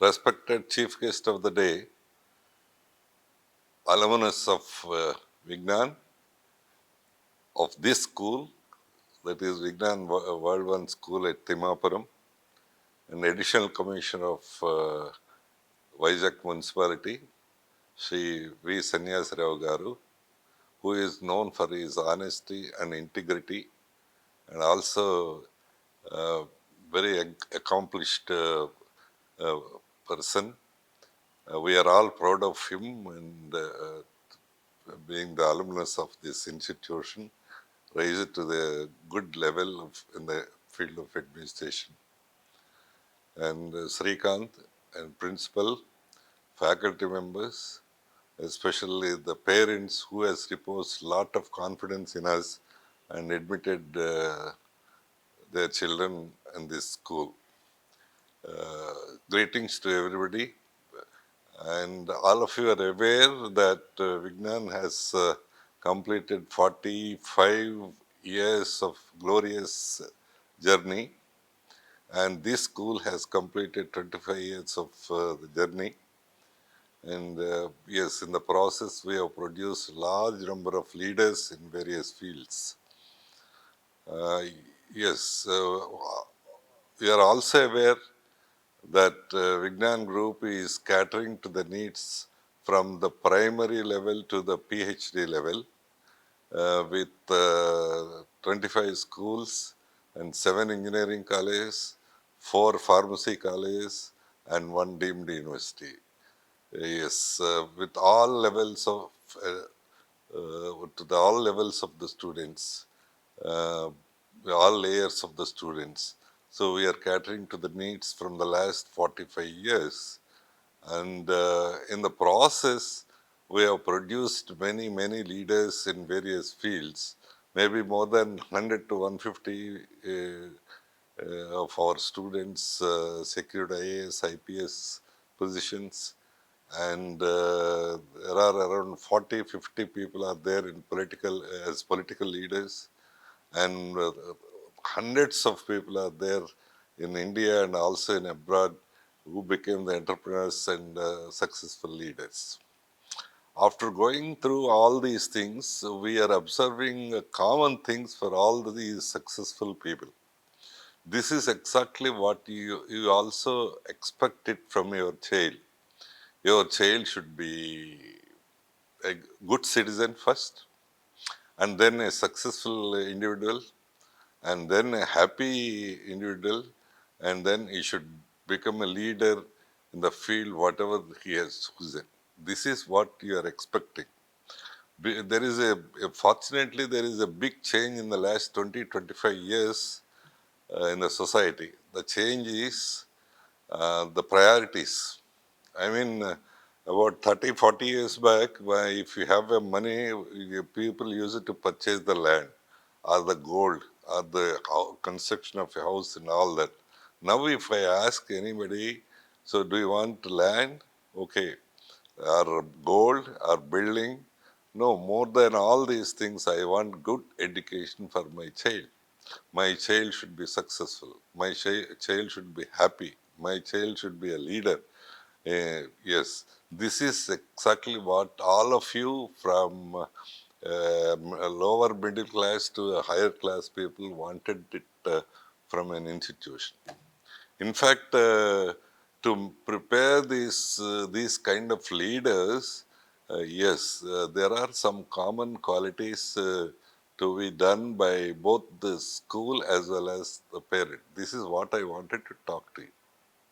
Respected chief guest of the day, alumnus of Vignan of this school, that is Vignan World One School at Timapuram, and additional commissioner of Vizag Municipality, Sri V. Sanyasarao Garu, who is known for his honesty and integrity, and also very accomplished uh, person. We are all proud of him and being the alumnus of this institution, raise it to the good level in the field of administration. And Srikanth and principal, faculty members, especially the parents who has reposed lot of confidence in us and admitted their children in this school. Greetings to everybody. And all of you are aware that Vignan has completed 45 years of glorious journey, and this school has completed 25 years of the journey. And yes, in the process, we have produced large number of leaders in various fields. Yes, we are also aware that Vignan Group is catering to the needs from the primary level to the PhD level with 25 schools and 7 engineering colleges, 4 pharmacy colleges, and 1 deemed university. Yes, with all levels of to the all levels of the students, uh, all layers of the students. So we are catering to the needs from the last 45 years. And in the process, we have produced many, many leaders in various fields, maybe more than 100 to 150 of our students secured IAS, IPS positions, and there are around 40, 50 people are there in political as political leaders, and hundreds of people are there in India and also in abroad who became the entrepreneurs and successful leaders. After going through all these things, we are observing common things for all these successful people. This is exactly what you also expect it from your child. Your child should be a good citizen first, and then a successful individual, and then a happy individual, and then he should become a leader in the field whatever he has chosen. This is what you are expecting. There is fortunately there is a big change in the last 20-25 years in the society. The change is the priorities. I mean, about 30-40 years back, if you have a money, people use it to purchase the land or the gold or the construction of a house and all that. Now, if I ask anybody, so do you want land? Okay. Or gold or building? No, more than all these things, I want good education for my child. My child should be successful. My child should be happy. My child should be a leader. Yes, this is exactly what all of you from a lower middle class to a higher class people wanted it from an institution. In fact, to prepare these kind of leaders, yes, there are some common qualities to be done by both the school as well as the parent. This is what I wanted to talk to you.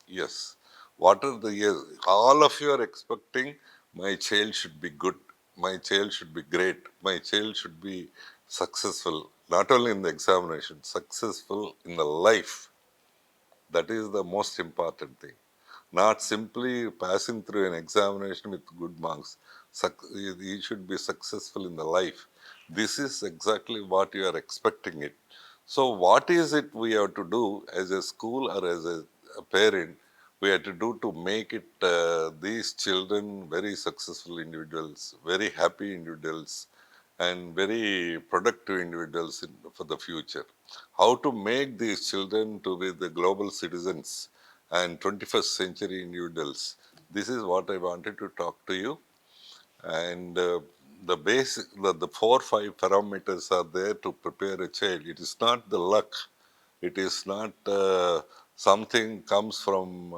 Yes. What are the yes? All of you are expecting my child should be good, my child should be great, my child should be successful, not only in the examination, successful in the life. That is the most important thing. Not simply passing through an examination with good marks. You should be successful in the life. This is exactly what you are expecting it. So, what is it we have to do as a school or as a parent? We have to do to make it these children very successful individuals, very happy individuals, and very productive individuals for the future. How to make these children to be the global citizens and 21st century individuals. This is what I wanted to talk to you. And the basic, the 4 5 parameters are there to prepare a child. It is not the luck. It is not something comes from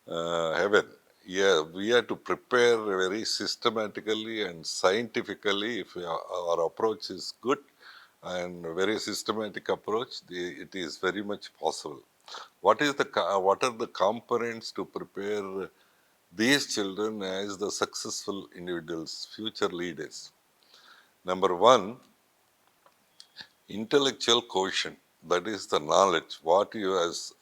heaven. Yeah, we have to prepare very systematically and scientifically. If our approach is good and very systematic approach, it is very much possible. What are the components to prepare these children as the successful individuals, future leaders? Number one, intellectual quotient. That is the knowledge, what you as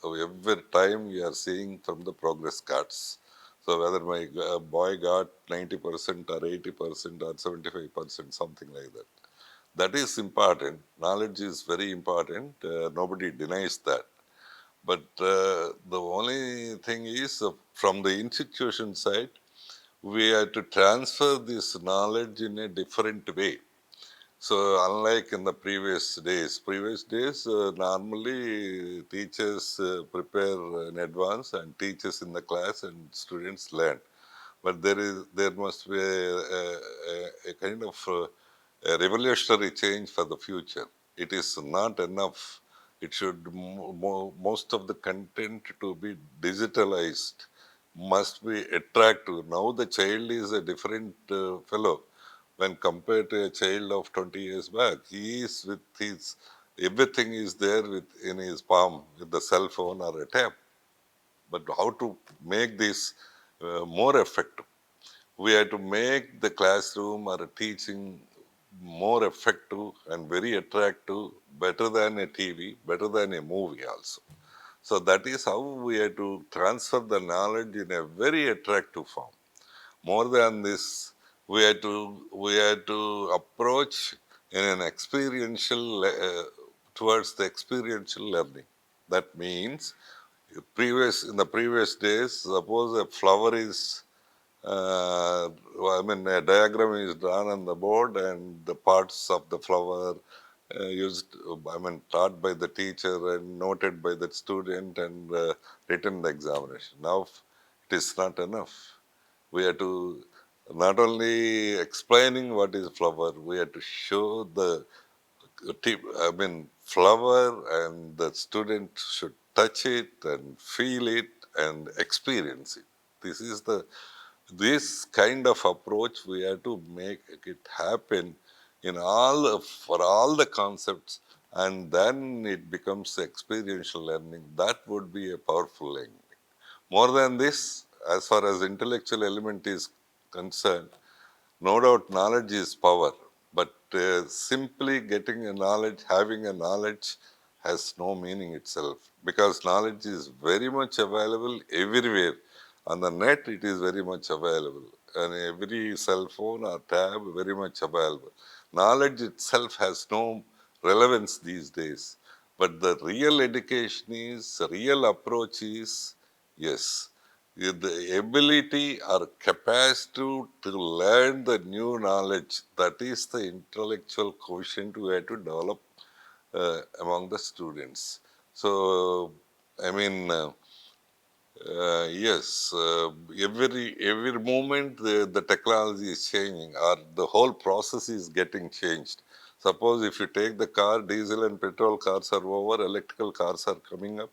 every time you are seeing from the progress cards. So whether my boy got 90% or 80% or 75%, something like that. That is important. Knowledge is very important. Nobody denies that. But the only thing is, from the institution side, we have to transfer this knowledge in a different way. So unlike in the previous days normally teachers prepare in advance and teachers in the class and students learn. But there must be a kind of a revolutionary change for the future. It is not enough. It should most of the content to be digitalized, must be attractive. Now the child is a different fellow when compared to a child of 20 years back. He is with his, everything is there in his palm with the cell phone or a tab. But how to make this more effective? We have to make the classroom or teaching more effective and very attractive, better than a TV, better than a movie also. So that is how we have to transfer the knowledge in a very attractive form. More than this, we had to approach in an experiential towards the experiential learning. That means in the previous days, suppose a flower is a diagram is drawn on the board and the parts of the flower taught by the teacher and noted by the student and written in the examination. Now, it is not enough. We have to not only explaining what is flower, we have to show the flower, and the student should touch it and feel it and experience it. This is this kind of approach we have to make it happen in for all the concepts, and then it becomes experiential learning. That would be a powerful learning. More than this, as far as intellectual element is concerned, no doubt knowledge is power, but simply getting a knowledge, having a knowledge has no meaning itself, because knowledge is very much available everywhere. On the net, it is very much available. And every cell phone or tab, very much available. Knowledge itself has no relevance these days. But the real education is, real approach is, yes, the ability or capacity to learn the new knowledge, that is the intellectual quotient we have to develop among the students. So, I mean, yes, every moment the technology is changing, or the whole process is getting changed. Suppose if you take the car, diesel and petrol cars are over, electrical cars are coming up,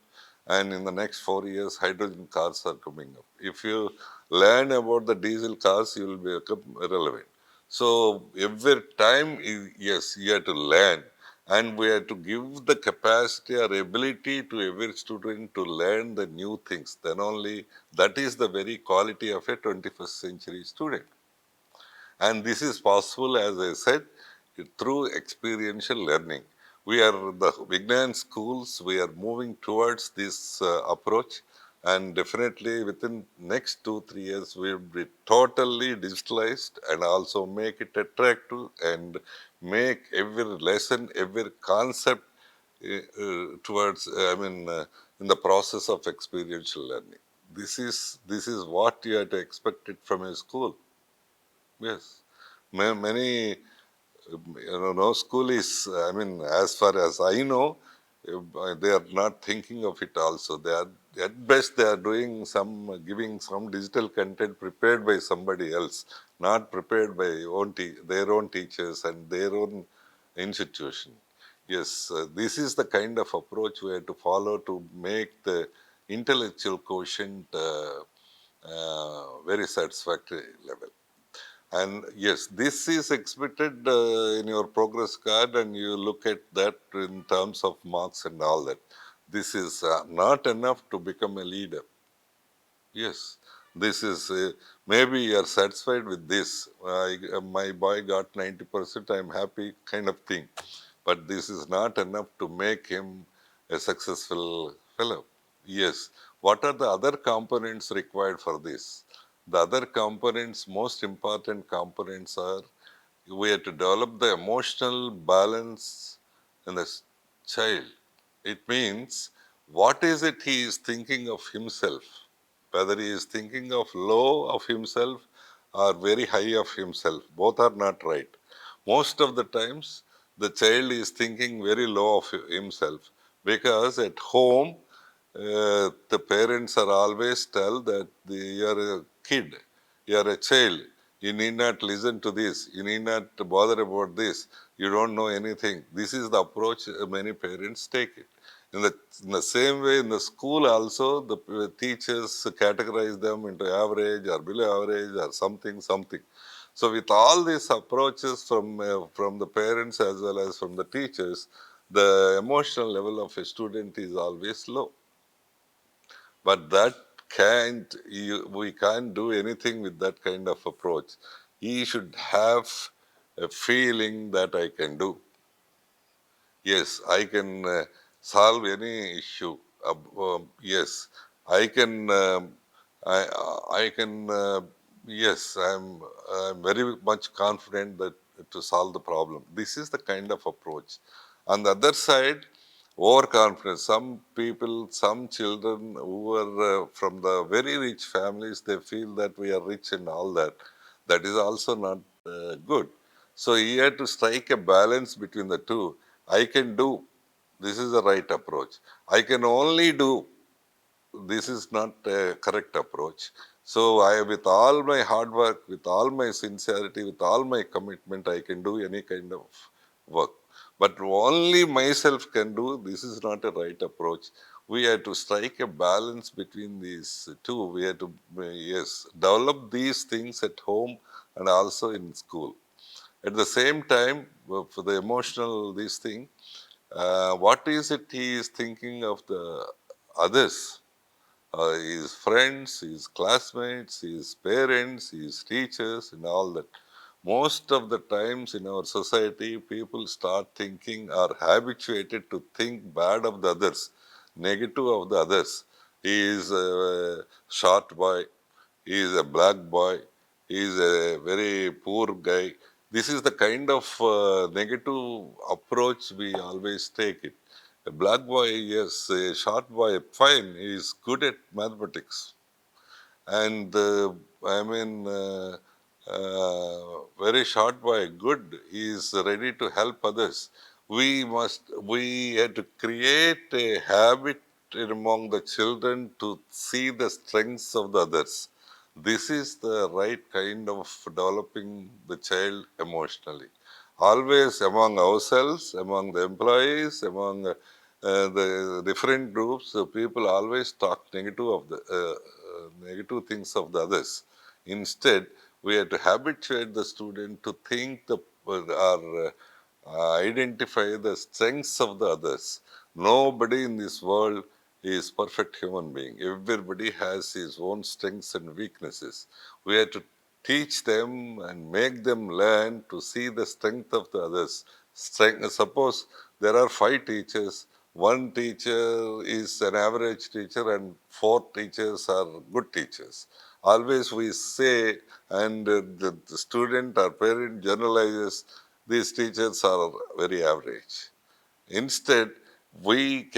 and in the next 4 years, hydrogen cars are coming up. If you learn about the diesel cars, you will become relevant. So every time, yes, you have to learn, and we have to give the capacity or ability to every student to learn the new things. Then only that is the very quality of a 21st century student. And this is possible, as I said, through experiential learning. We are the Vignan schools, we are moving towards this approach, and definitely within next 2 3 years we will be totally digitalized and also make it attractive and make every lesson, every concept towards, in the process of experiential learning. This is what you have to expect it from a school. Yes. Many, no school is, as far as I know, They are not thinking of it also. They are, at best, they are doing some, giving some digital content prepared by somebody else, not prepared by their own teachers and their own institution. Yes, this is the kind of approach we have to follow to make the intellectual quotient very satisfactory level. And yes, this is expected in your progress card, and you look at that in terms of marks and all that. This is not enough to become a leader. Yes, this is maybe you are satisfied with this. My boy got 90%, I'm happy, kind of thing. But this is not enough to make him a successful fellow. Yes, what are the other components required for this? The other components, most important components are, we have to develop the emotional balance in the child. It means, what is it he is thinking of himself? Whether he is thinking of low of himself or very high of himself, both are not right. Most of the times, the child is thinking very low of himself, because at home, the parents are always tell that you are a kid, you are a child, you need not listen to this, you need not bother about this, you don't know anything. This is the approach many parents take it. In the same way, in the school also, the teachers categorize them into average or below average or something, something. So with all these approaches from the parents as well as from the teachers, the emotional level of a student is always low. But that we can't do anything with that kind of approach. He should have a feeling that I can do. Yes, I can solve any issue. Yes, I can. I can. Yes, I'm very much confident that to solve the problem. This is the kind of approach. On the other side, overconfidence. Some people, some children who are from the very rich families, they feel that we are rich and all that. That is also not good. So he had to strike a balance between the two. I can do. This is the right approach. I can only do. This is not a correct approach. So with all my hard work, with all my sincerity, with all my commitment, I can do any kind of work. But only myself can do. This is not a right approach. We have to strike a balance between these two. We have to, yes, develop these things at home and also in school. At the same time, for the emotional, this thing, what is it he is thinking of the others? His friends, his classmates, his parents, his teachers, and all that. Most of the times in our society, people start thinking, are habituated to think bad of the others, negative of the others. He is a short boy, he is a black boy, he is a very poor guy. This is the kind of negative approach we always take it. A black boy, yes, a short boy, fine, he is good at mathematics. And very short boy, good, he is ready to help others. We had to create a habit among the children to see the strengths of the others. This is the right kind of developing the child emotionally. Always among ourselves, among the employees, among the different groups, people always talk negative of the negative things of the others. Instead, we have to habituate the student to think or identify the strengths of the others. Nobody in this world is perfect human being. Everybody has his own strengths and weaknesses. We have to teach them and make them learn to see the strength of the others. Suppose there are 5 teachers, one teacher is an average teacher and 4 teachers are good teachers. Always we say, and the student or parent generalizes, these teachers are very average. Instead, we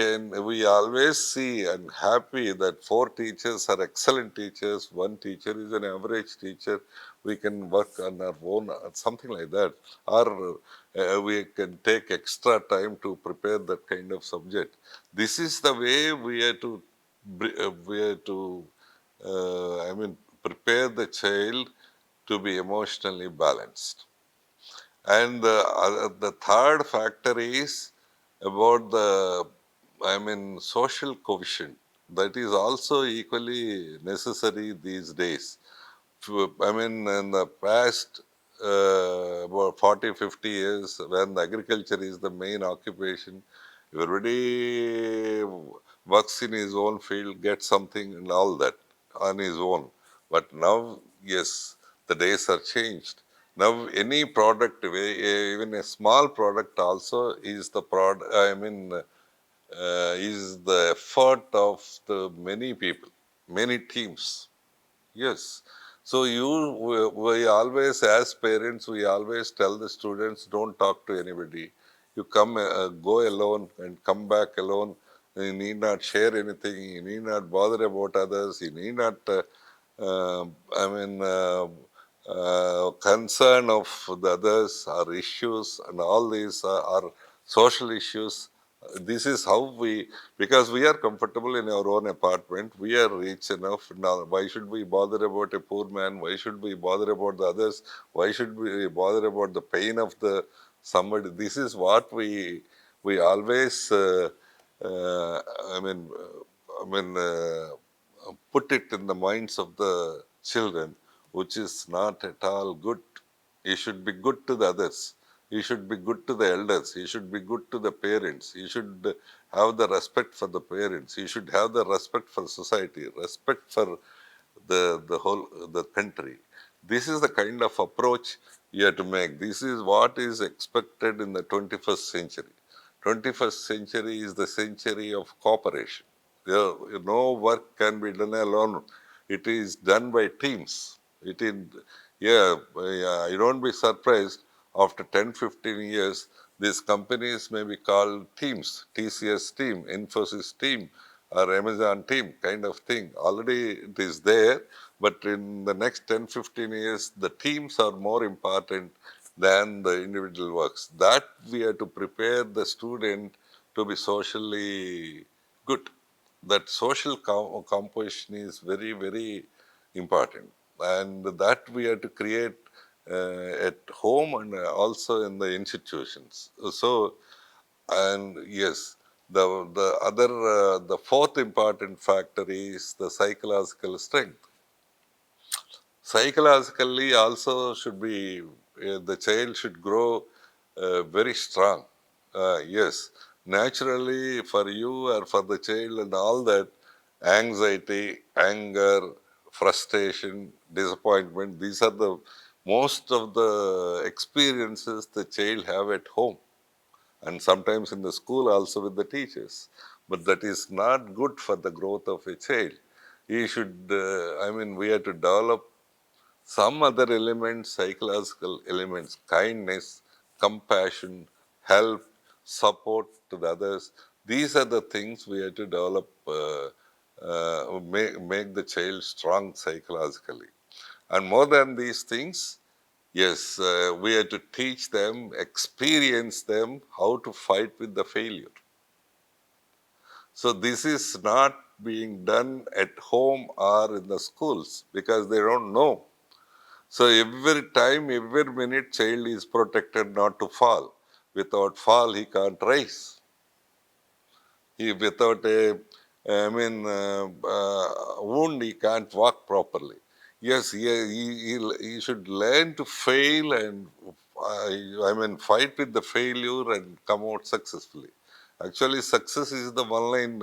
always see and happy that 4 teachers are excellent teachers, one teacher is an average teacher. we can work on our own, something like that. Or we can take extra time to prepare that kind of subject. This is the way we are to, we are to, prepare the child to be emotionally balanced. And the third factor is about the, social cohesion. That is also equally necessary these days. In the past about 40, 50 years, when the agriculture is the main occupation, everybody works in his own field, gets something and all that on his own. But now, yes, the days are changed. Now, any product, even a small product also is the product, is the effort of the many people, many teams. Yes. So we always, as parents, we always tell the students, don't talk to anybody. You come, go alone and come back alone. You need not share anything. You need not bother about others. You need not, uh, I mean, uh, concern of the others or issues, and all these are social issues. This is how we, because we are comfortable in our own apartment, we are rich enough. Now, why should we bother about a poor man? Why should we bother about the others? Why should we bother about the pain of the somebody? This is what we always, uh, I mean, put it in the minds of the children, which is not at all good. You should be good to the others. You should be good to the elders. You should be good to the parents. You should have the respect for the parents. You should have the respect for society, respect for the whole the country. This is the kind of approach you have to make. This is what is expected in the 21st century. 21st century is the century of cooperation. No work can be done alone. It is done by teams. It is, yeah, you don't be surprised after 10, 15 years, these companies may be called teams, TCS team, Infosys team, or Amazon team kind of thing. Already it is there, but in the next 10, 15 years, the teams are more important than the individual works. That we have to prepare the student to be socially good. That social composition is very, very important. And that we have to create at home and also in the institutions. So, and yes, the fourth important factor is the psychological strength. Psychologically also should be, the child should grow very strong. Yes, naturally for you or for the child and all that, anxiety, anger, frustration, disappointment, these are the most of the experiences the child have at home and sometimes in the school also with the teachers. But that is not good for the growth of a child. He should, we have to develop some other elements, psychological elements, kindness, compassion, help, support to the others. These are the things we have to develop, make the child strong psychologically. And more than these things, yes, we have to teach them, experience them how to fight with the failure. So this is not being done at home or in the schools because they don't know. So every time, every minute, child is protected not to fall. Without fall, he can't rise. He without a, wound, he can't walk properly. Yes, he should learn to fail and fight with the failure and come out successfully. Actually, success is the one-line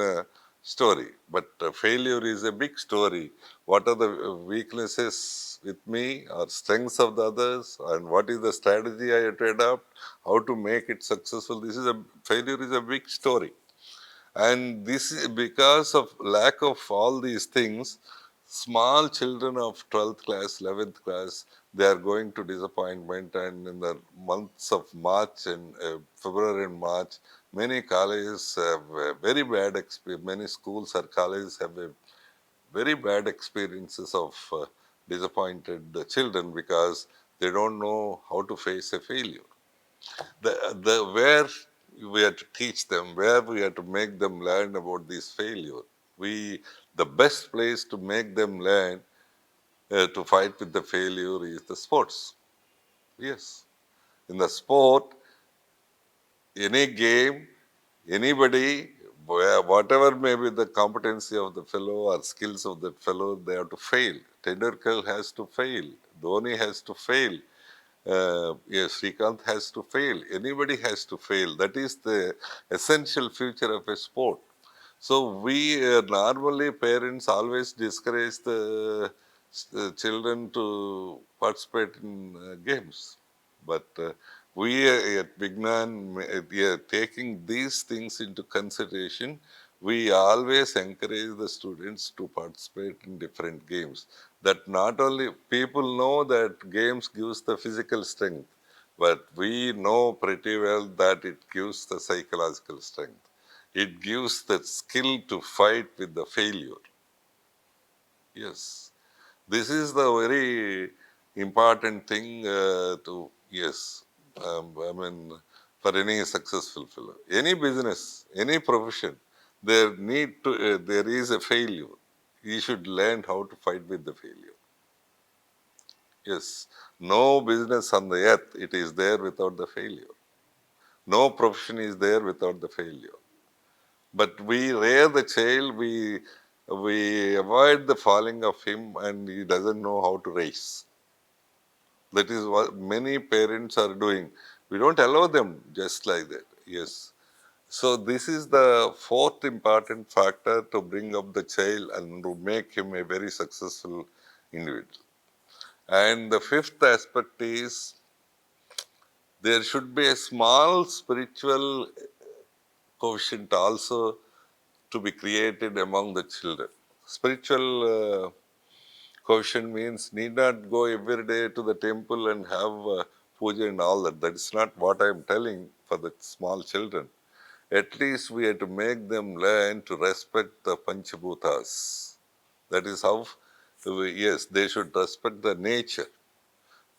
story, but failure is a big story. What are the weaknesses with me or strengths of the others, and what is the strategy I have to adopt? How to make it successful? This is a failure is a big story. And this is because of lack of all these things, small children of 12th class, 11th class, they are going to disappointment. And in the months of March and February and March, many colleges have very bad experience. Many schools or colleges have very bad experiences of disappointed the children because they don't know how to face a failure. Where we have to teach them, where we have to make them learn about this failure. We the best place to make them learn to fight with the failure is the sports. Yes, in the sport, any game, anybody, whatever may be the competency of the fellow or skills of that fellow, they have to fail. Tendulkar has to fail. Dhoni has to fail. Yes, Srikanth has to fail. Anybody has to fail. That is the essential feature of a sport. So we normally parents always discourage the children to participate in games, but we at Vignan, taking these things into consideration, we always encourage the students to participate in different games. That not only people know that games gives the physical strength, but we know pretty well that it gives the psychological strength. It gives the skill to fight with the failure. Yes, this is the very important thing yes, I mean, for any successful fellow. Any business, any profession, there is a failure. You should learn how to fight with the failure. Yes, no business on the earth, it is there without the failure. No profession is there without the failure. But we rear the child, we avoid the falling of him, and he doesn't know how to race. That is what many parents are doing. We don't allow them just like that. Yes. So this is the fourth important factor to bring up the child and to make him a very successful individual. And the fifth aspect is there should be a small spiritual quotient also to be created among the children. Spiritual quotient means need not go every day to the temple and have puja and all that. That is not what I am telling for the small children. At least we have to make them learn to respect the Panchabhutas. That is how, yes, they should respect the nature.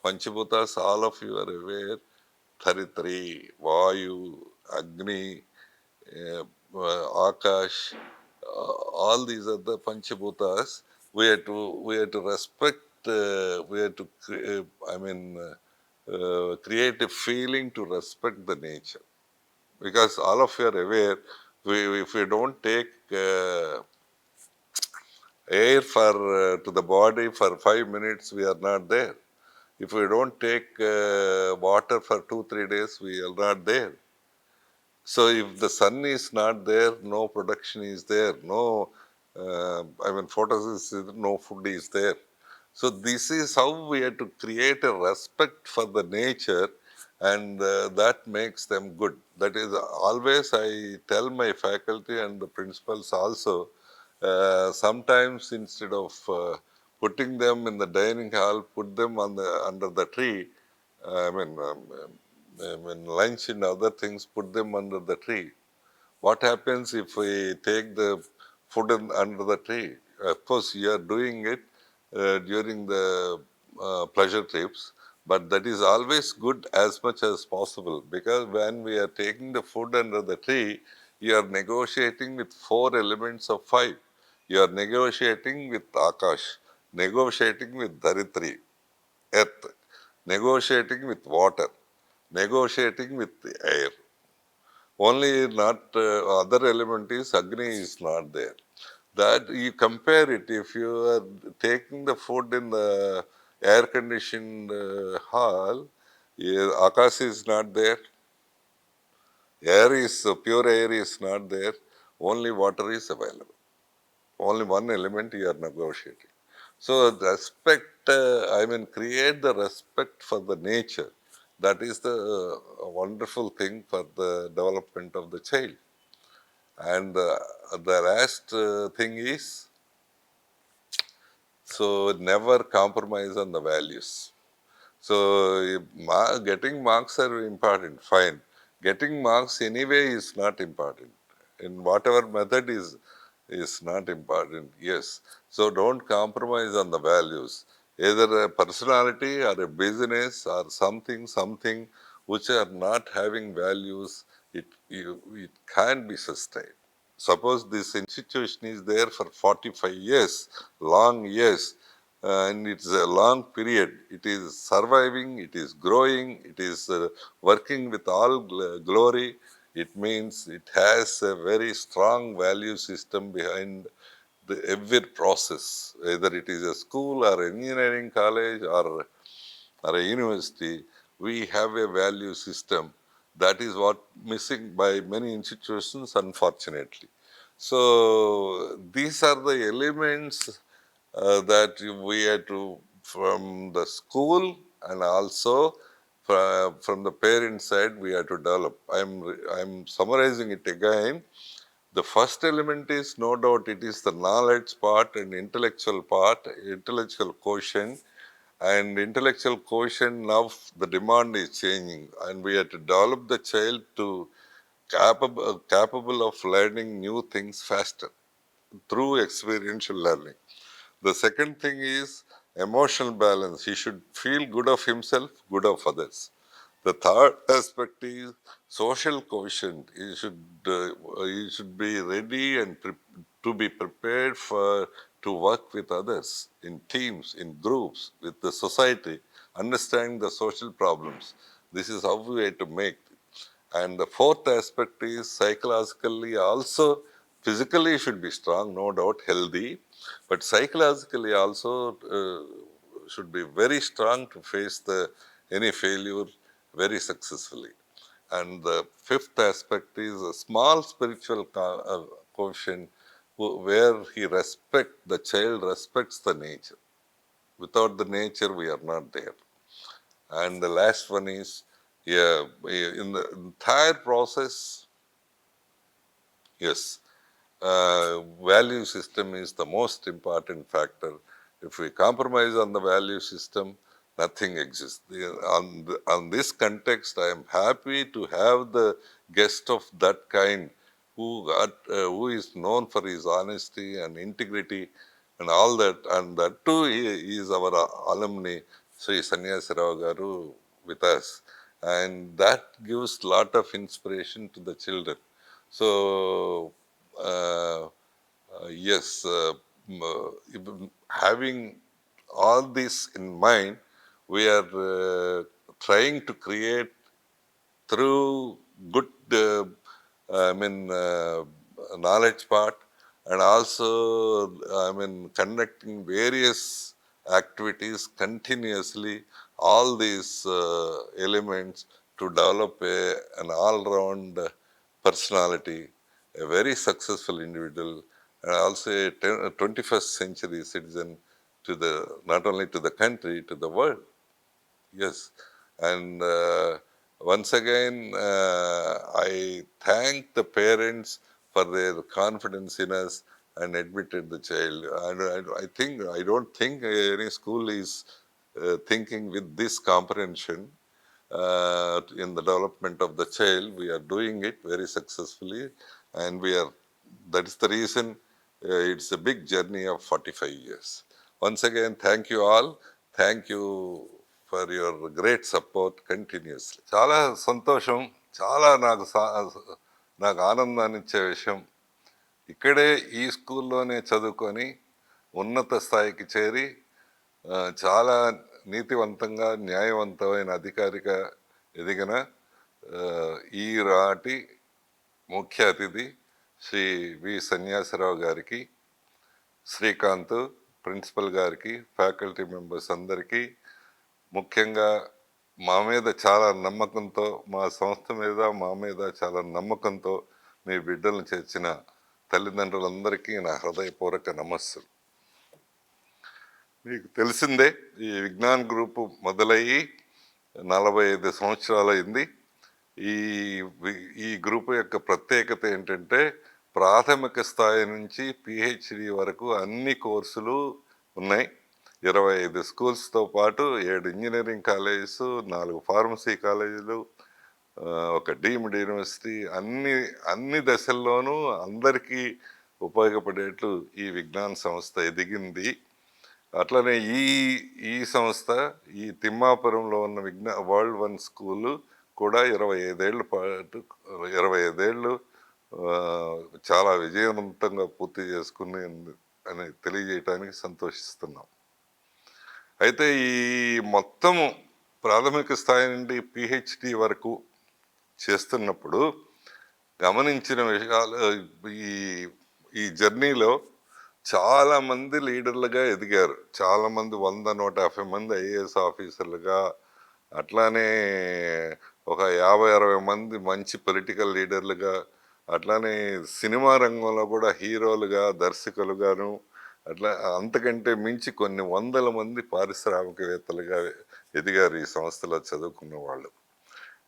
Panchabhutas, all of you are aware, Dharitri, Vayu, Agni, Akash, all these are the Panchabhutas. We have to respect. We have to. Create a feeling to respect the nature, because all of you are aware. If we don't take air for to the body for 5 minutes, we are not there. If we don't take water for 2 3 days, we are not there. So if the sun is not there, no production is there, photosynthesis, no food is there. So this is how we have to create a respect for the nature, and that makes them good. That is always I tell my faculty and the principals also, sometimes instead of putting them in the dining hall, put them under the tree. Lunch and other things, put them under the tree. What happens if we take the food under the tree? Of course, you are doing it during the pleasure trips, but that is always good as much as possible, because when we are taking the food under the tree, you are negotiating with four elements of five. You are negotiating with Akash, negotiating with Dharitri, earth, negotiating with water, negotiating with the air. Only not other element is Agni is not there. That you compare it, if you are taking the food in the air conditioned hall, Akash is not there, pure air is not there, only water is available. Only one element you are negotiating. So respect, create the respect for the nature. That is the wonderful thing for the development of the child. And the last thing is, so never compromise on the values. So getting marks are important, fine. Getting marks anyway is not important. In whatever method is not important. Yes. So don't compromise on the values. either a personality or a business or something which are not having values, it can't be sustained. Suppose this institution is there for 45 years, long years, and it's a long period. It is surviving, it is growing, it is working with all glory. It means it has a very strong value system behind every process, whether it is a school or engineering college or a university. We have a value system. That is what missing by many institutions, unfortunately. So these are the elements that we have to, from the school and also from the parent side, we have to develop. I'm summarizing it again. The first element is no doubt it is the knowledge part and intellectual part, intellectual quotient. And intellectual quotient, now the demand is changing, and we have to develop the child to capable of learning new things faster through experiential learning. The second thing is emotional balance. He should feel good of himself, good of others. The third aspect is social quotient. He should be ready and to be prepared for to work with others in teams, in groups, with the society, understanding the social problems. This is how we have to make. And the fourth aspect is psychologically also, physically should be strong, no doubt, healthy, but psychologically also should be very strong to face the any failure very successfully. And the fifth aspect is a small spiritual quotient where the child respects the nature. Without the nature, we are not there. And the last one is, yeah, in the entire process, yes, value system is the most important factor. If we compromise on the value system, nothing exists. On this context, I am happy to have the guest of that kind who is known for his honesty and integrity and all that. And that too, he is our alumni, Sri Sanyasirao Garu, with us. And that gives lot of inspiration to the children. So, uh, yes, having all this in mind, we are trying to create through good, knowledge part, and also, conducting various activities continuously, all these elements to develop an all-round personality, a very successful individual, and also a 21st century citizen to the not only to the country, to the world. Yes, and once again, I thank the parents for their confidence in us and admitted the child. And I don't think any school is thinking with this comprehension in the development of the child. We are doing it very successfully, and we are. That is the reason it's a big journey of 45 years. Once again, thank you all. Thank you for your great support continuously. చాలా సంతోషం, చాలా నాకు ఆనందాన్ని ఇచ్చే విషయం. ఇక్కడే ఈ స్కూల్లోనే చదువుకొని ఉన్నత స్థాయికి చేరి చాలా నీతివంతంగా, న్యాయవంతమైన అధికారిగా ఎదిగిన ఈనాటి ముఖ్య అతిథి శ్రీ వి సన్యాసరావు గారికి, శ్రీకాంత్ ప్రిన్సిపల్ గారికి, ఫ్యాకల్టీ మెంబర్స్ అందరికీ, ముఖ్యంగా మా మీద చాలా నమ్మకంతో, మా సంస్థ మీద మా మీద చాలా నమ్మకంతో మీ బిడ్డలను చేర్చిన తల్లిదండ్రులందరికీ నా హృదయపూర్వక నమస్సులు. మీకు తెలిసిందే, ఈ విజ్ఞాన్ గ్రూపు మొదలయ్యి 45 సంవత్సరాలు అయింది. ఈ ఈ గ్రూపు యొక్క ప్రత్యేకత ఏంటంటే, ప్రాథమిక స్థాయి నుంచి పిహెచ్డి వరకు అన్ని కోర్సులు ఉన్నాయి. 25 స్కూల్స్తో పాటు 7 ఇంజనీరింగ్ కాలేజెస్, 4 ఫార్మసీ కాలేజీలు, ఒక డీమ్డ్ యూనివర్సిటీ, అన్ని దశల్లోనూ అందరికీ ఉపయోగపడేట్లు ఈ విజ్ఞాన సంస్థ ఎదిగింది. అట్లనే ఈ ఈ సంస్థ ఈ తిమ్మాపురంలో ఉన్న వరల్డ్ వన్ స్కూలు కూడా 25 ఏళ్ల పాటు 25 ఏళ్ళు చాలా విజయవంతంగా పూర్తి చేసుకుని అని తెలియజేయటానికి సంతోషిస్తున్నాం. అయితే ఈ మొత్తము ప్రాథమిక స్థాయి నుండి పిహెచ్డి వరకు చేస్తున్నప్పుడు గమనించిన విషయాలు ఈ ఈ జర్నీలో చాలామంది లీడర్లుగా ఎదిగారు. చాలామంది 100-150 మంది ఐఏఎస్ ఆఫీసర్లుగా, అట్లానే ఒక 50-60 మంది మంచి పొలిటికల్ లీడర్లుగా, అట్లానే సినిమా రంగంలో కూడా హీరోలుగా, దర్శకులుగాను, అట్లా అంతకంటే మించి కొన్ని వందల మంది పారిశ్రామికవేత్తలుగా ఎదిగారు ఈ సంస్థలో చదువుకున్న వాళ్ళు.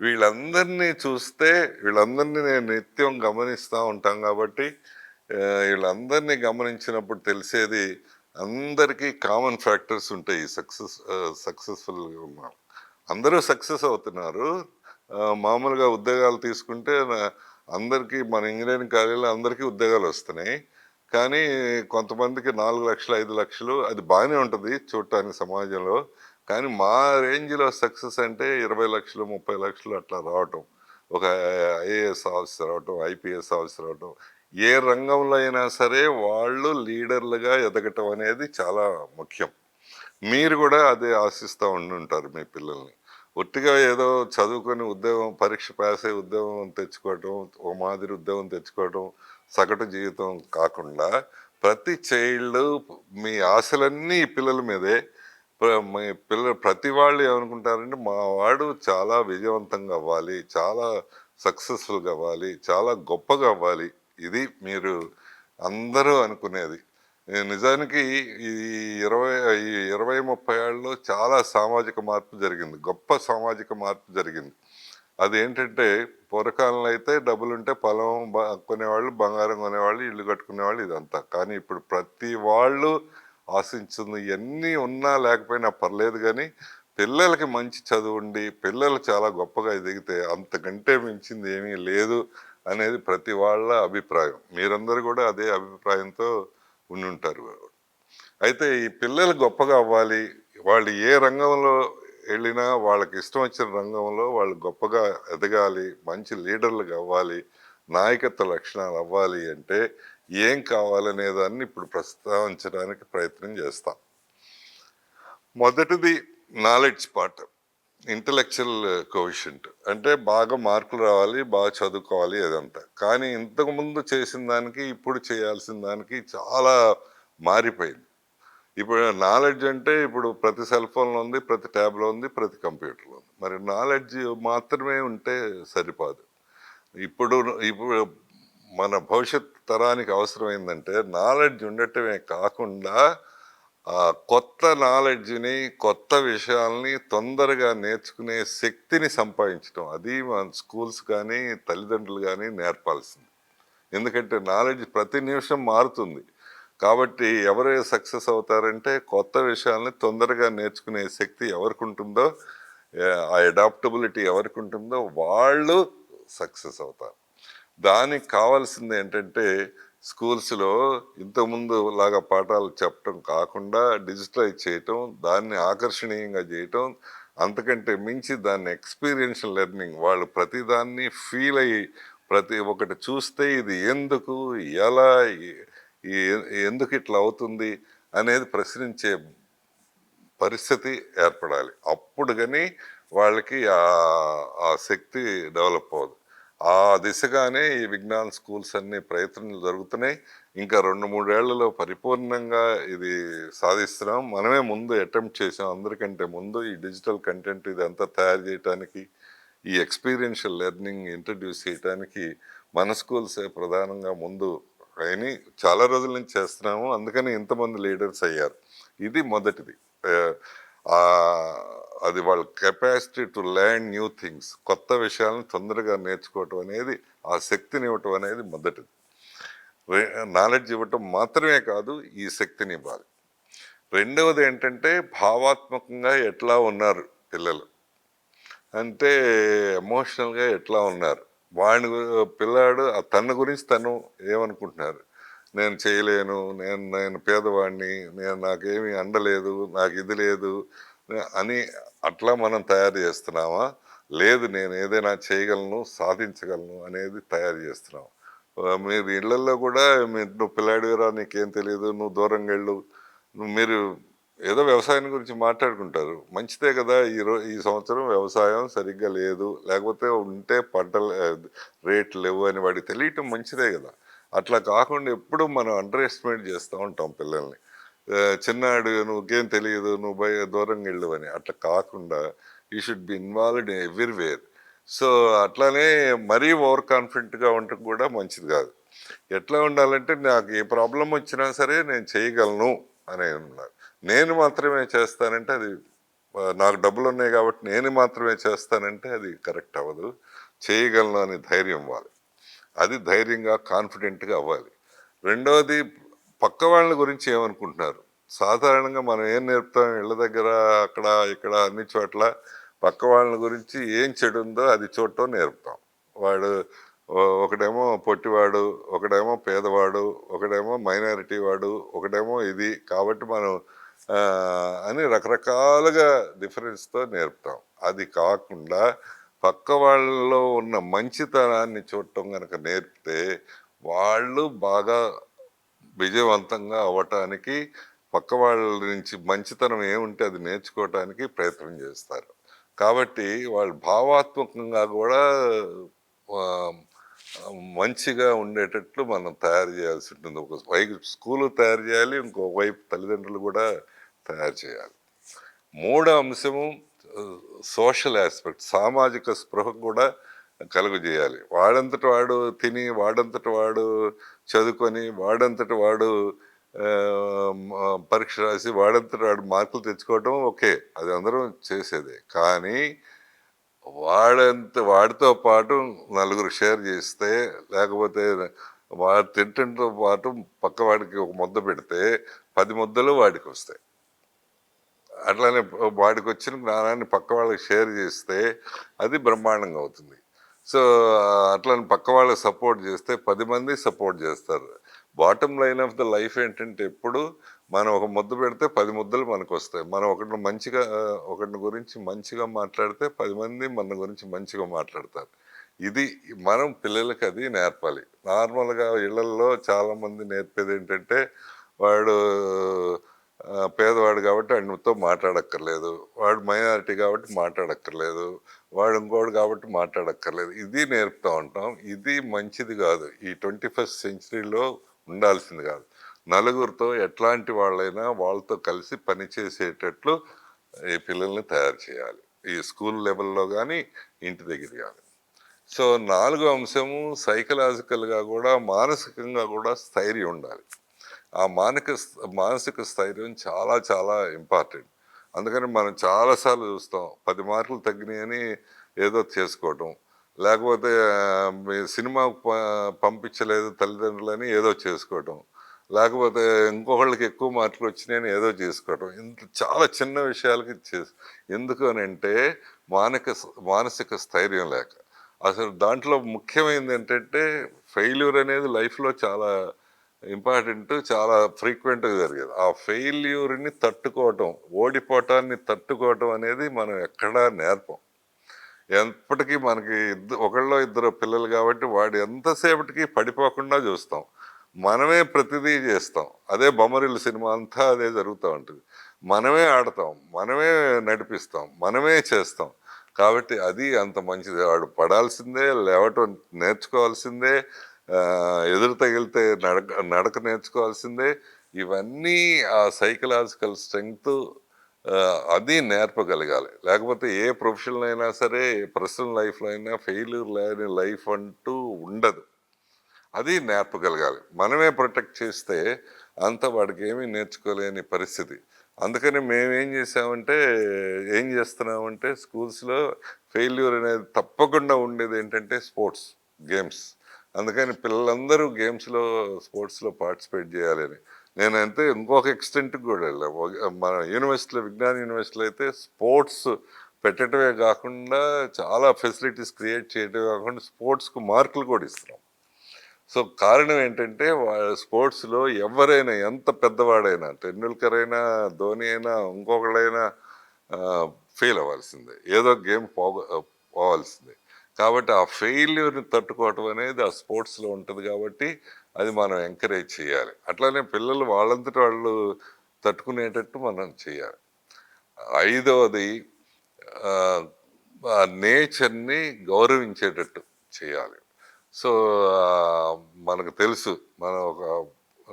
వీళ్ళందరినీ చూస్తే వీళ్ళందరినీ నేను నిత్యం గమనిస్తూ ఉంటాం కాబట్టి వీళ్ళందరినీ గమనించినప్పుడు తెలిసేది అందరికీ కామన్ ఫ్యాక్టర్స్ ఉంటాయి. సక్సెస్ఫుల్గా ఉన్నాం, అందరూ సక్సెస్ అవుతున్నారు. మామూలుగా ఉద్యోగాలు తీసుకుంటే అందరికీ మన ఇంజనీరింగ్ కాలేజీలో అందరికీ ఉద్యోగాలు వస్తున్నాయి. కానీ కొంతమందికి 4 లక్షలు 5 లక్షలు అది బాగానే ఉంటుంది చూడటానికి సమాజంలో. కానీ మా రేంజ్లో సక్సెస్ అంటే 20 లక్షలు 30 లక్షలు అట్లా రావటం, ఒక ఐఏఎస్ ఆఫీసర్ అవటం, ఐపీఎస్ ఆఫీసర్ అవటం, ఏ రంగంలో అయినా సరే వాళ్ళు లీడర్లుగా ఎదగటం అనేది చాలా ముఖ్యం. మీరు కూడా అదే ఆశిస్తూ ఉండుంటారు మీ పిల్లల్ని. ఒట్టిగా ఏదో చదువుకొని ఉద్యోగం పరీక్ష పాస్ అయ్యి ఉద్యోగం తెచ్చుకోవటం, ఓ మాదిరి ఉద్యోగం తెచ్చుకోవటం, సగటు జీవితం కాకుండా ప్రతి చైల్డ్ మీ ఆశలన్నీ ఈ పిల్లల మీదే. మీ పిల్లలు ప్రతి వాళ్ళు ఏమనుకుంటారంటే మా వాడు చాలా విజయవంతంగా అవ్వాలి, చాలా సక్సెస్ఫుల్గా అవ్వాలి, చాలా గొప్పగా అవ్వాలి. ఇది మీరు అందరూ అనుకునేది. నిజానికి ఈ 20 ఈ 20-30 ఏళ్ళలో చాలా సామాజిక మార్పు జరిగింది, గొప్ప సామాజిక మార్పు జరిగింది. అదేంటంటే పూర్వకాలంలో అయితే డబ్బులుంటే పొలం కొనేవాళ్ళు, బంగారం కొనేవాళ్ళు, ఇల్లు కట్టుకునేవాళ్ళు ఇదంతా. కానీ ఇప్పుడు ప్రతి వాళ్ళు ఆశించింది ఇవన్నీ ఉన్నా లేకపోయినా పర్లేదు, కానీ పిల్లలకి మంచి చదువు ఉండి పిల్లలు చాలా గొప్పగా ఎదిగితే అంతకంటే మించింది ఏమీ లేదు అనేది ప్రతి వాళ్ళ అభిప్రాయం. మీరందరూ కూడా అదే అభిప్రాయంతో ఉండుంటారు. అయితే ఈ పిల్లలు గొప్పగా అవ్వాలి, వాళ్ళు ఏ రంగంలో వెళ్ళినా వాళ్ళకి ఇష్టం వచ్చిన రంగంలో వాళ్ళు గొప్పగా ఎదగాలి, మంచి లీడర్లుగా అవ్వాలి, నాయకత్వ లక్షణాలు అవ్వాలి అంటే ఏం కావాలనే దాన్ని ఇప్పుడు ప్రస్తావించడానికి ప్రయత్నం చేస్తాం. మొదటిది నాలెడ్జ్ పార్ట్, ఇంటలెక్చువల్ కోషెంట్. అంటే బాగా మార్కులు రావాలి, బాగా చదువుకోవాలి అదంతా. కానీ ఇంతకుముందు చేసిన దానికి ఇప్పుడు చేయాల్సిన దానికి చాలా మారిపోయింది. ఇప్పుడు నాలెడ్జ్ అంటే ఇప్పుడు ప్రతి సెల్ ఫోన్లో ఉంది, ప్రతి ట్యాబ్లో ఉంది, ప్రతి కంప్యూటర్లో ఉంది. మరి నాలెడ్జ్ మాత్రమే ఉంటే సరిపోదు. ఇప్పుడు ఇప్పుడు మన భవిష్యత్ తరానికి అవసరమైందంటే నాలెడ్జ్ ఉండటమే కాకుండా కొత్త నాలెడ్జ్ని, కొత్త విషయాల్ని తొందరగా నేర్చుకునే శక్తిని సంపాదించడం. అది మన స్కూల్స్ కానీ తల్లిదండ్రులు కానీ నేర్పాల్సింది. ఎందుకంటే నాలెడ్జ్ ప్రతి నిమిషం మారుతుంది. కాబట్టి ఎవరు సక్సెస్ అవుతారంటే కొత్త విషయాల్ని తొందరగా నేర్చుకునే శక్తి ఎవరికి ఉంటుందో, ఆ అడాప్టబిలిటీ ఎవరికి ఉంటుందో వాళ్ళు సక్సెస్ అవుతారు. దానికి కావాల్సింది ఏంటంటే స్కూల్స్లో ఇంతకుముందు లాగా పాఠాలు చెప్పడం కాకుండా డిజిటలైజ్ చేయటం, దాన్ని ఆకర్షణీయంగా చేయటం, అంతకంటే మించి దాన్ని ఎక్స్పీరియన్షియల్ లెర్నింగ్, వాళ్ళు ప్రతిదాన్ని ఫీల్ అయ్యి ప్రతి ఒక్కటి చూస్తే ఇది ఎందుకు, ఎలా, ఎందుకు ఇట్లా అవుతుంది అనేది ప్రశ్నించే పరిస్థితి ఏర్పడాలి. అప్పుడు కానీ వాళ్ళకి ఆ శక్తి డెవలప్ అవ్వదు. ఆ దిశగానే ఈ విజ్ఞాన్ స్కూల్స్ అన్ని ప్రయత్నాలు జరుగుతున్నాయి. ఇంకా 2-3 ఏళ్లలో పరిపూర్ణంగా ఇది సాధిస్తున్నాం. మనమే ముందు అటెంప్ట్ చేసాం, అందరికంటే ముందు ఈ డిజిటల్ కంటెంట్ ఇదంతా తయారు చేయడానికి, ఈ ఎక్స్పీరియన్షియల్ లెర్నింగ్ ఇంట్రడ్యూస్ చేయడానికి మన స్కూల్సే ప్రధానంగా ముందు అని చాలా రోజుల నుంచి చేస్తున్నాము. అందుకని ఇంతమంది లీడర్స్ అయ్యారు. ఇది మొదటిది. అది వాళ్ళ capacity to learn new things, కొత్త విషయాలను తొందరగా నేర్చుకోవటం అనేది, ఆ శక్తిని ఇవ్వటం అనేది మొదటిది. నాలెడ్జ్ ఇవ్వటం మాత్రమే కాదు, ఈ శక్తిని ఇవ్వాలి. రెండవది ఏంటంటే భావాత్మకంగా ఎట్లా ఉన్నారు పిల్లలు, అంటే ఎమోషనల్గా ఎట్లా ఉన్నారు, పిల్లాడు తన గురించి తను ఏమనుకుంటున్నారు. నేను చేయలేను, నేను నేను పేదవాడిని, నాకేమీ అందలేదు, నాకు ఇది లేదు అని అట్లా మనం తయారు చేస్తున్నామా? లేదు, నేను ఏదైనా చేయగలను, సాధించగలను అనేది తయారు చేస్తున్నాం. మీరు ఇళ్లల్లో కూడా నువ్వు పిల్లాడివిరా, నీకేం తెలియదు, నువ్వు దూరంగా వెళ్ళు, మీరు ఏదో వ్యవసాయం గురించి మాట్లాడుకుంటారు. మంచిదే కదా, ఈ సంవత్సరం వ్యవసాయం సరిగ్గా లేదు, లేకపోతే ఉంటే పంటలు రేట్లు లేవు అని వాడికి తెలియటం మంచిదే కదా. అట్లా కాకుండా ఎప్పుడు మనం అండర్ ఎస్టిమేట్ చేస్తూ ఉంటాం పిల్లల్ని. చిన్నాడు నువ్వుకేం తెలియదు, నువ్వు దూరంగా వెళ్ళు అని. అట్లా కాకుండా you should be involved everywhere. So అట్లానే మరీ ఓవర్ కాన్ఫిడెంట్గా ఉండటం కూడా మంచిది కాదు. ఎట్లా ఉండాలంటే నాకు ఏ ప్రాబ్లం వచ్చినా సరే నేను చేయగలను అనే ఉన్నారు. నేను మాత్రమే చేస్తానంటే అది నాకు డబ్బులు ఉన్నాయి కాబట్టి నేను మాత్రమే చేస్తానంటే అది కరెక్ట్ అవ్వదు. చేయగలను అని ధైర్యం ఇవ్వాలి. అది ధైర్యంగా కాన్ఫిడెంట్గా అవ్వాలి. రెండవది, పక్క వాళ్ళ గురించి ఏమనుకుంటున్నారు. సాధారణంగా మనం ఏం నేర్పుతాం ఇళ్ళ దగ్గర, అక్కడ ఇక్కడ అన్ని చోట్ల పక్క వాళ్ళ గురించి ఏం చెడు ఉందో అది చూడటం నేర్పుతాం. వాడు ఒకడేమో పొట్టివాడు, ఒకడేమో పేదవాడు, ఒకడేమో మైనారిటీ వాడు, ఒకడేమో ఇది కాబట్టి మనం అని రకరకాలుగా డిఫరెన్స్తో నేర్పుతాం. అది కాకుండా పక్క వాళ్ళలో ఉన్న మంచితనాన్ని చూడటం కనుక నేర్పితే వాళ్ళు బాగా విజయవంతంగా అవ్వటానికి, పక్క వాళ్ళ నుంచి మంచితనం ఏముంటే అది నేర్చుకోవటానికి ప్రయత్నం చేస్తారు. కాబట్టి వాళ్ళు భావాత్మకంగా కూడా ఆ, మంచిగా ఉండేటట్లు మనం తయారు చేయాల్సి ఉంటుంది. ఒక వైపు స్కూలు తయారు చేయాలి, ఇంకో వైపు తల్లిదండ్రులు కూడా తయారు చేయాలి. మూడో అంశము సోషల్ ఆస్పెక్ట్, సామాజిక స్పృహ కూడా కలుగజేయాలి. వాడంతట వాడు తిని, వాడంతట వాడు చదువుకొని, వాడంతట వాడు పరీక్ష రాసి, వాడంతట వాడు మార్కులు తెచ్చుకోవటం ఓకే, అది అందరం చేసేదే. కానీ వాడితో పాటు నలుగురు షేర్ చేస్తే, లేకపోతే వాడు తింటంతో పాటు పక్కవాడికి ఒక ముద్ద పెడితే 10 ముద్దలు వాడికి వస్తాయి. అట్లానే వాడికి వచ్చిన జ్ఞానాన్ని పక్క వాళ్ళకి షేర్ చేస్తే అది బ్రహ్మాండంగా అవుతుంది. సో అట్లని పక్క వాళ్ళకి సపోర్ట్ చేస్తే 10 మంది సపోర్ట్ చేస్తారు. Bottom line of the life ఏంటంటే ఎప్పుడు మనం ఒక ముద్ద పెడితే 10 ముద్దలు మనకు వస్తాయి. మనం ఒకటి గురించి మంచిగా మాట్లాడితే 10 మంది మన గురించి మంచిగా మాట్లాడతారు. ఇది మనం పిల్లలకి అది నేర్పాలి. నార్మల్గా ఇళ్లల్లో చాలామంది నేర్పేది ఏంటంటే వాడు పేదవాడు కాబట్టి వాడితో మాట్లాడక్కర్లేదు, వాడు మైనారిటీ కాబట్టి మాట్లాడక్కర్లేదు, వాడు ఇంకోడు కాబట్టి మాట్లాడక్కర్లేదు, ఇది నేర్పుతూ ఉంటాం. ఇది మంచిది కాదు. ఈ 21st సెంచరీలో ఉండాల్సింది కాదు. నలుగురితో ఎట్లాంటి వాళ్ళైనా వాళ్ళతో కలిసి పనిచేసేటట్లు ఈ పిల్లల్ని తయారు చేయాలి, ఈ స్కూల్ లెవెల్లో కానీ ఇంటి దగ్గర కానీ. సో నాలుగో అంశము సైకలాజికల్గా కూడా, మానసికంగా కూడా స్థైర్యం ఉండాలి. ఆ మానసిక స్థైర్యం చాలా చాలా ఇంపార్టెంట్. అందుకని మనం చాలాసార్లు చూస్తాం 10 మార్కులు తగ్గినాయని ఏదో చేసుకోవటం, లేకపోతే సినిమాకు పంపించలేదు తల్లిదండ్రులని ఏదో చేసుకోవటం, లేకపోతే ఇంకొకళ్ళకి ఎక్కువ మార్కులు వచ్చినాయని ఏదో చేసుకోవటం. ఇంత చాలా చిన్న విషయాలకి ఎందుకు అని అంటే మానసిక స్థైర్యం లేక. అసలు దాంట్లో ముఖ్యమైనది ఏంటంటే ఫెయిల్యూర్ అనేది లైఫ్లో చాలా ఇంపార్టెంట్, చాలా ఫ్రీక్వెంట్గా జరిగేది. ఆ ఫెయిల్యూర్ని తట్టుకోవటం, ఓడిపోవటాన్ని తట్టుకోవటం అనేది మనం ఎక్కడా నేర్పం. ఎప్పటికీ మనకి ఒకళ్ళో ఇద్దరు పిల్లలు కాబట్టి వాడు ఎంతసేపటికి పడిపోకుండా చూస్తాం. మనమే ప్రతిదీ చేస్తాం. అదే బొమ్మరిల్లు సినిమా అంతా అదే జరుగుతూ ఉంటుంది. మనమే ఆడతాం, మనమే నడిపిస్తాం, మనమే చేస్తాం. కాబట్టి అది అంత మంచిది. వాడు పడాల్సిందే, లేవటం నేర్చుకోవాల్సిందే, ఎదురు తగిలితే నడక నేర్చుకోవాల్సిందే. ఇవన్నీ ఆ సైకలాజికల్ స్ట్రెంగ్త్ అది నేర్పగలగాలి. లేకపోతే ఏ ప్రొఫెషన్లో అయినా సరే, పర్సనల్ లైఫ్లో అయినా ఫెయిల్యూర్ లేని లైఫ్ అంటూ ఉండదు. అది నేర్పగలగాలి. మనమే ప్రొటెక్ట్ చేస్తే అంత వాడికి ఏమీ నేర్చుకోలేని పరిస్థితి. అందుకని ఏం చేస్తున్నామంటే స్కూల్స్లో ఫెయిల్యూర్ అనేది తప్పకుండా ఉండేది ఏంటంటే స్పోర్ట్స్, గేమ్స్. అందుకని పిల్లలందరూ స్పోర్ట్స్లో పార్టిసిపేట్ చేయాలని. నేనంతే ఇంకొక ఎక్స్టెంట్కి కూడా వెళ్ళాం. మన యూనివర్సిటీలో, విజ్ఞాన యూనివర్సిటీలో అయితే స్పోర్ట్స్ పెట్టడమే కాకుండా చాలా ఫెసిలిటీస్ క్రియేట్ చేయడమే కాకుండా స్పోర్ట్స్కు మార్కులు కూడా ఇస్తున్నాం. సో కారణం ఏంటంటే స్పోర్ట్స్లో ఎవరైనా ఎంత పెద్దవాడైనా, టెండూల్కర్ అయినా, ధోని అయినా, ఇంకొకళ్ళైనా ఫెయిల్ అవ్వాల్సిందే, ఏదో గేమ్ పోవాల్సిందే. కాబట్టి ఆ ఫెయిల్యూర్ని తట్టుకోవటం అనేది ఆ స్పోర్ట్స్లో ఉంటుంది. కాబట్టి అది మనం ఎంకరేజ్ చేయాలి. అట్లానే పిల్లలు వాళ్ళంతటి వాళ్ళు తట్టుకునేటట్టు మనం చేయాలి. ఐదవది నేచర్ని గౌరవించేటట్టు చేయాలి. సో మనకు తెలుసు, మనం ఒక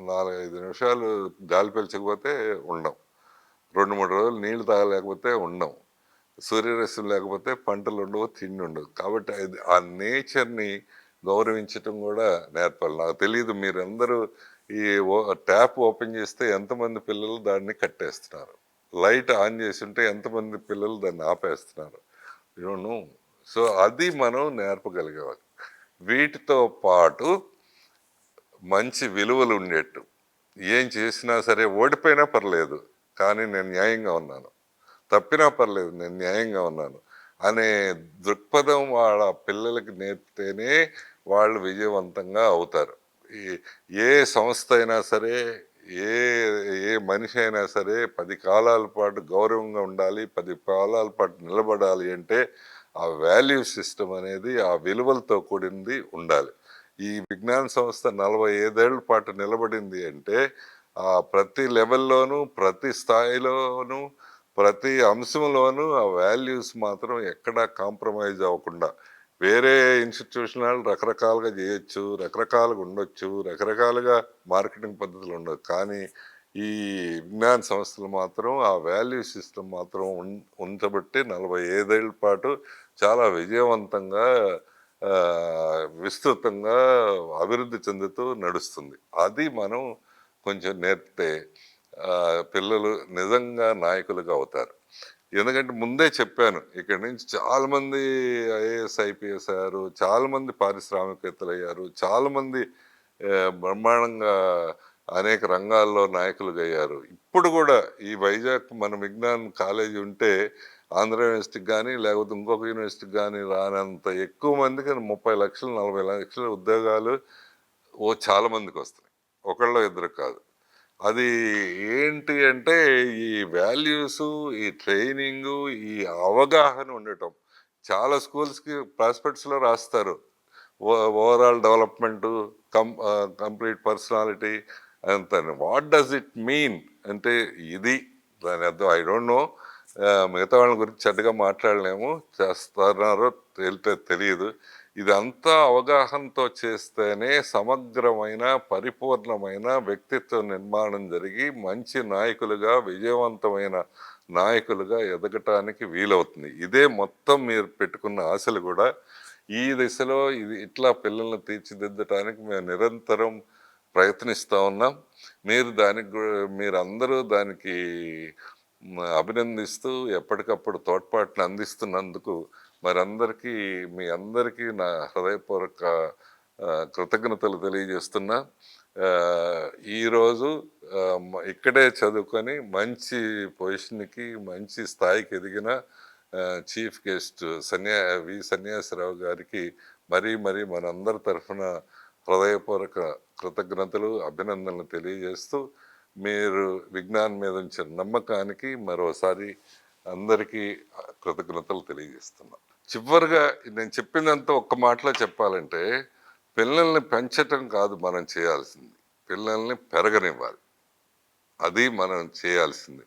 4-5 నిమిషాలు గాలి పీల్చకపోతే ఉండం, 2-3 రోజులు నీళ్లు తాగలేకపోతే ఉండం, సూర్యరశ్మి లేకపోతే పంటలు ఉండవు, తిండి ఉండదు. కాబట్టి ఆ నేచర్ని గౌరవించటం కూడా నేర్పాలి. నాకు తెలియదు, మీరందరూ ఈ ట్యాప్ ఓపెన్ చేస్తే ఎంతమంది పిల్లలు దాన్ని కట్టేస్తున్నారు, లైట్ ఆన్ చేసి ఉంటే ఎంతమంది పిల్లలు దాన్ని ఆపేస్తున్నారు, నో. సో అది మనం నేర్పగలిగేవాళ్ళు. వీటితో పాటు మంచి విలువలు ఉండేట్టు, ఏం చేసినా సరే ఓడిపోయినా పర్లేదు కానీ నేను న్యాయంగా ఉన్నాను, తప్పినా పర్లేదు నేను న్యాయంగా ఉన్నాను అనే దృక్పథం వాళ్ళ పిల్లలకి నేర్పితేనే వాళ్ళు విజయవంతంగా అవుతారు. ఏ సంస్థ అయినా సరే, ఏ ఏ మనిషి అయినా సరే 10 కాలాల పాటు గౌరవంగా ఉండాలి, 10 కాలాల పాటు నిలబడాలి అంటే ఆ వాల్యూ సిస్టమ్ అనేది ఆ విలువలతో కూడింది ఉండాలి. ఈ విజ్ఞాన సంస్థ 45 ఏళ్ల పాటు నిలబడింది అంటే ప్రతి లెవెల్లోనూ, ప్రతి స్థాయిలోనూ, ప్రతి అంశంలోనూ ఆ వాల్యూస్ మాత్రం ఎక్కడా కాంప్రమైజ్ అవ్వకుండా, వేరే ఇన్స్టిట్యూషన్ వాళ్ళు రకరకాలుగా చేయొచ్చు, రకరకాలుగా ఉండొచ్చు, రకరకాలుగా మార్కెటింగ్ పద్ధతులు ఉండొచ్చు, కానీ ఈ విజ్ఞాన సంస్థలు మాత్రం ఆ వాల్యూ సిస్టమ్ మాత్రం ఉంచబట్టి 45 ఏళ్ల పాటు చాలా విజయవంతంగా, విస్తృతంగా అభివృద్ధి చెందుతూ నడుస్తుంది. అది మనం కొంచెం నేర్పితే పిల్లలు నిజంగా నాయకులుగా అవుతారు. ఎందుకంటే ముందే చెప్పాను, ఇక్కడి నుంచి చాలామంది ఐఏఎస్ ఐపీఎస్ అయ్యారు, చాలామంది పారిశ్రామికవేత్తలు అయ్యారు, చాలామంది బ్రహ్మాండంగా అనేక రంగాల్లో నాయకులుగా అయ్యారు. ఇప్పుడు కూడా ఈ వైజాగ్ మన విజ్ఞాన్ కాలేజీ ఉంటే ఆంధ్ర యూనివర్సిటీకి కానీ లేకపోతే ఇంకొక యూనివర్సిటీకి కానీ రానంత ఎక్కువ మందికి 30 లక్షలు 40 లక్షల ఉద్యోగాలు చాలా మందికి వస్తున్నాయి, ఒకళ్ళో ఇద్దరు కాదు. అది ఏంటి అంటే ఈ వాల్యూసు, ఈ ట్రైనింగు, ఈ అవగాహన ఉండటం. చాలా స్కూల్స్కి ప్రాస్పెక్ట్స్లో రాస్తారు, ఓవరాల్ డెవలప్మెంటు, కంప్లీట్ పర్సనాలిటీ అంత. వాట్ డస్ ఇట్ మీన్ అంటే ఇది దాని అర్థం ఐ డోంట్ నో. మిగతా వాళ్ళ గురించి చెడ్డగా మాట్లాడలేము, చేస్తున్నారో తెలియదు. ఇదంతా అవగాహనతో చేస్తేనే సమగ్రమైన, పరిపూర్ణమైన వ్యక్తిత్వ నిర్మాణం జరిగి మంచి నాయకులుగా, విజయవంతమైన నాయకులుగా ఎదగటానికి వీలవుతుంది. ఇదే మొత్తం మీరు పెట్టుకున్న ఆశలు కూడా. ఈ దిశలో ఇది ఇట్లా పిల్లల్ని తీర్చిదిద్దటానికి మేము నిరంతరం ప్రయత్నిస్తూ ఉన్నాం. మీరందరూ దానికి అభినందిస్తూ ఎప్పటికప్పుడు తోడ్పాటును అందిస్తున్నందుకు మీ అందరికీ నా హృదయపూర్వక కృతజ్ఞతలు తెలియజేస్తున్నా. ఈరోజు ఇక్కడే చదువుకొని మంచి పొజిషన్కి, మంచి స్థాయికి ఎదిగిన చీఫ్ గెస్ట్ సన్యాసిరావు గారికి మరీ మనందరి తరఫున హృదయపూర్వక కృతజ్ఞతలు, అభినందనలు తెలియజేస్తూ మీరు విజ్ఞానం మీద ఉంచిన నమ్మకానికి మరోసారి అందరికీ కృతజ్ఞతలు తెలియజేస్తున్నా. చివరిగా నేను చెప్పినంత ఒక్క మాటలో చెప్పాలంటే, పిల్లల్ని పెంచటం కాదు మనం చేయాల్సింది, పిల్లల్ని పెరగనివ్వాలి. అది మనం చేయాల్సింది.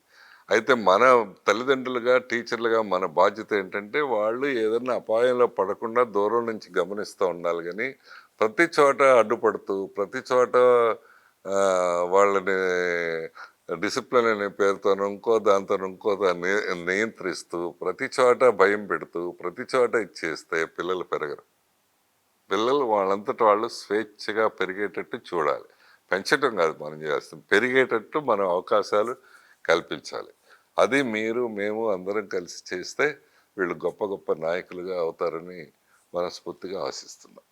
అయితే మన తల్లిదండ్రులుగా, టీచర్లుగా మన బాధ్యత ఏంటంటే వాళ్ళు ఏదైనా అపాయంలో పడకుండా దూరం నుంచి గమనిస్తూ ఉండాలి. కానీ ప్రతి చోట అడ్డుపడుతూ, ప్రతి చోట వాళ్ళని డిసిప్లిన్ అనే పేరుతోనో ఇంకో దాన్ని నియంత్రిస్తూ, ప్రతి చోట భయం పెడుతూ, ప్రతి చోట ఇచ్చేస్తే పిల్లలు పెరగరు. పిల్లలు వాళ్ళంతట వాళ్ళు స్వేచ్ఛగా పెరిగేటట్టు చూడాలి. పెంచటం కాదు మనం చేస్తాం, పెరిగేటట్టు మనం అవకాశాలు కల్పించాలి. అది మేము అందరం కలిసి చేస్తే వీళ్ళు గొప్ప నాయకులుగా అవుతారని మనస్ఫూర్తిగా ఆశిస్తున్నాం.